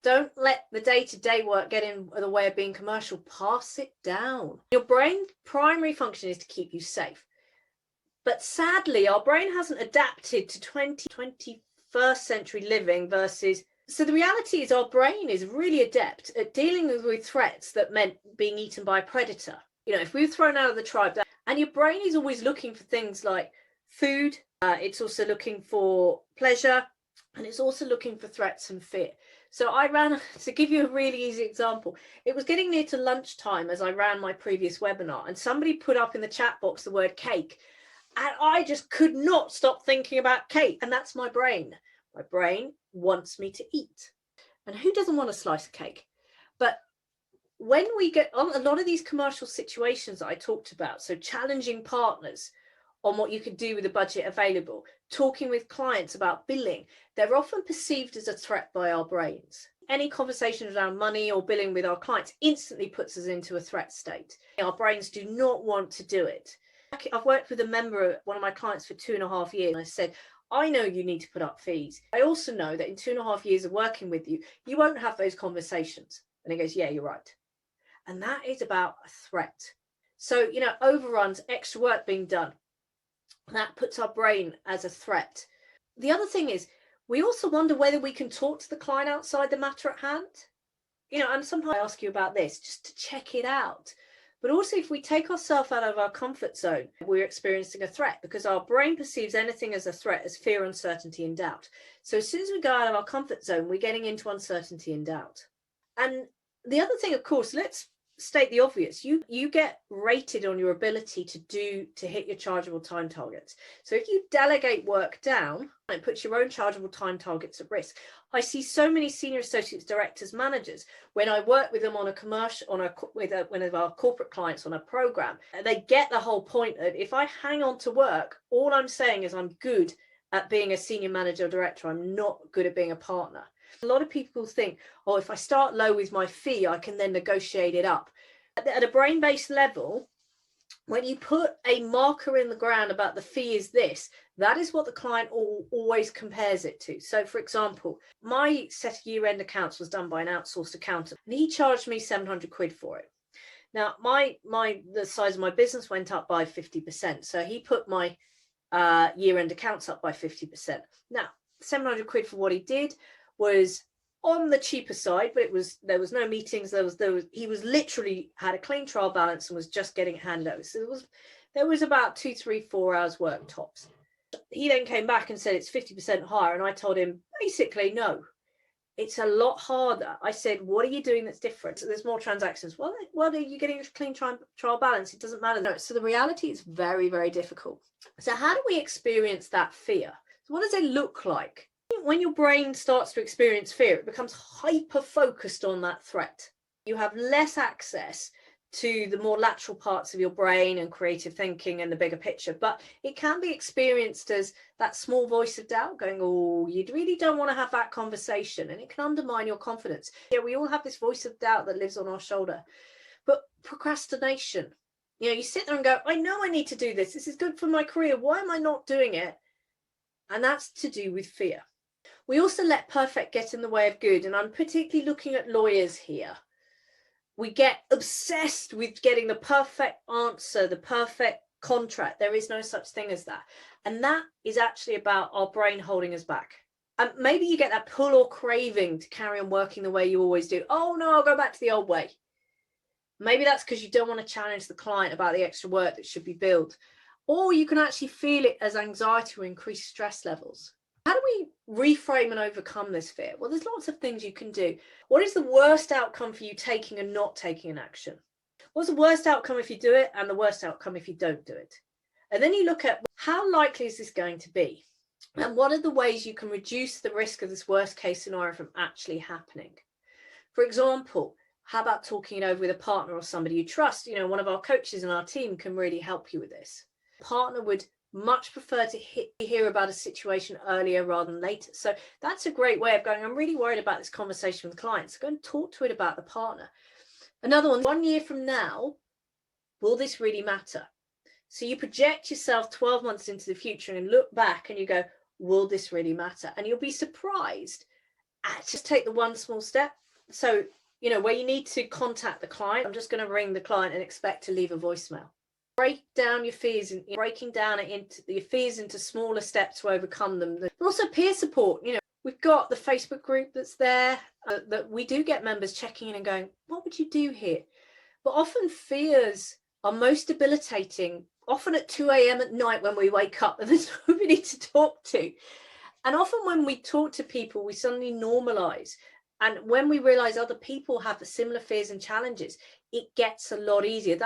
Don't let the day-to-day work get in the way of being commercial. Pass it down. Your brain's primary function is to keep you safe. But sadly, our brain hasn't adapted to 21st century living versus... So the reality is our brain is really adept at dealing with threats that meant being eaten by a predator. You know, if we were thrown out of the tribe, and your brain is always looking for things like food, it's also looking for pleasure, and it's also looking for threats and fear. So I ran, to give you a really easy example, it was getting near to lunchtime as I ran my previous webinar, and somebody put up in the chat box the word cake, and I just could not stop thinking about cake. And that's my brain. My brain wants me to eat. And who doesn't want a slice of cake? But when we get on a lot of these commercial situations that I talked about, so challenging partners on what you could do with the budget available, talking with clients about billing, they're often perceived as a threat by our brains. Any conversation around money or billing with our clients instantly puts us into a threat state. Our brains do not want to do it. I've worked with a member, one of my clients, for 2.5 years, and I said, I know you need to put up fees. I also know that in 2.5 years of working with you, you won't have those conversations. And he goes, yeah, you're right. And that is about a threat. So, you know, overruns, extra work being done, that puts our brain as a threat. The other thing is, we also wonder whether we can talk to the client outside the matter at hand. You know, and sometimes I ask you about this just to check it out. But also, if we take ourselves out of our comfort zone, we're experiencing a threat, because our brain perceives anything as a threat as fear, uncertainty, and doubt. So as soon as we go out of our comfort zone, we're getting into uncertainty and doubt. And the other thing, of course, let's state the obvious. You get rated on your ability to hit your chargeable time targets. So if you delegate work down, it puts your own chargeable time targets at risk. I see so many senior associates, directors, managers, when I work with them on a commercial, with one of our corporate clients on a program, they get the whole point of, if I hang on to work, all I'm saying is I'm good at being a senior manager or director. I'm not good at being a partner. A lot of people think, oh, if I start low with my fee, I can then negotiate it up. At a brain-based level, when you put a marker in the ground about the fee is this, that is what the client always compares it to. So, for example, my set of year-end accounts was done by an outsourced accountant, and he charged me 700 quid for it. Now, the size of my business went up by 50%. So he put my year-end accounts up by 50%. Now, 700 quid for what he did was on the cheaper side, but there was no meetings. He was literally had a clean trial balance and was just getting it handed over. So there was about 2, 3, 4 hours work tops. He then came back and said it's 50% higher, and I told him basically no, it's a lot harder. I said, what are you doing that's different? So there's more transactions. Well, are you getting a clean trial balance? It doesn't matter. No. So the reality is very, very difficult. So how do we experience that fear? So what does it look like? When your brain starts to experience fear, it becomes hyper-focused on that threat. You have less access to the more lateral parts of your brain and creative thinking and the bigger picture, but it can be experienced as that small voice of doubt going, oh, you really don't want to have that conversation, and it can undermine your confidence. Yeah, we all have this voice of doubt that lives on our shoulder. But procrastination, you know, you sit there and go, I know I need to do this. This is good for my career. Why am I not doing it? And that's to do with fear. We also let perfect get in the way of good. And I'm particularly looking at lawyers here. We get obsessed with getting the perfect answer, the perfect contract. There is no such thing as that. And that is actually about our brain holding us back. And maybe you get that pull or craving to carry on working the way you always do. Oh no, I'll go back to the old way. Maybe that's because you don't want to challenge the client about the extra work that should be billed. Or you can actually feel it as anxiety or increased stress levels. How do we reframe and overcome this fear? Well, there's lots of things you can do. What is the worst outcome for you taking and not taking an action? What's the worst outcome if you do it, and the worst outcome if you don't do it? And then you look at how likely is this going to be? And what are the ways you can reduce the risk of this worst case scenario from actually happening? For example, how about talking it over with a partner or somebody you trust? You know, one of our coaches in our team can really help you with this. A partner would much prefer to hear about a situation earlier rather than later. So that's a great way of going, I'm really worried about this conversation with clients. Go and talk to it about the partner. Another one, 1 year from now, will this really matter? So you project yourself 12 months into the future and look back and you go, will this really matter? And you'll be surprised just take the one small step. So, you know, where you need to contact the client, I'm just going to ring the client and expect to leave a voicemail. Break down your fears and breaking down it into your fears into smaller steps to overcome them. But also peer support. You know, we've got the Facebook group that's there that we do get members checking in and going, what would you do here? But often fears are most debilitating, often at 2 a.m. at night when we wake up and there's nobody to talk to. And often when we talk to people, we suddenly normalize. And when we realize other people have the similar fears and challenges, it gets a lot easier.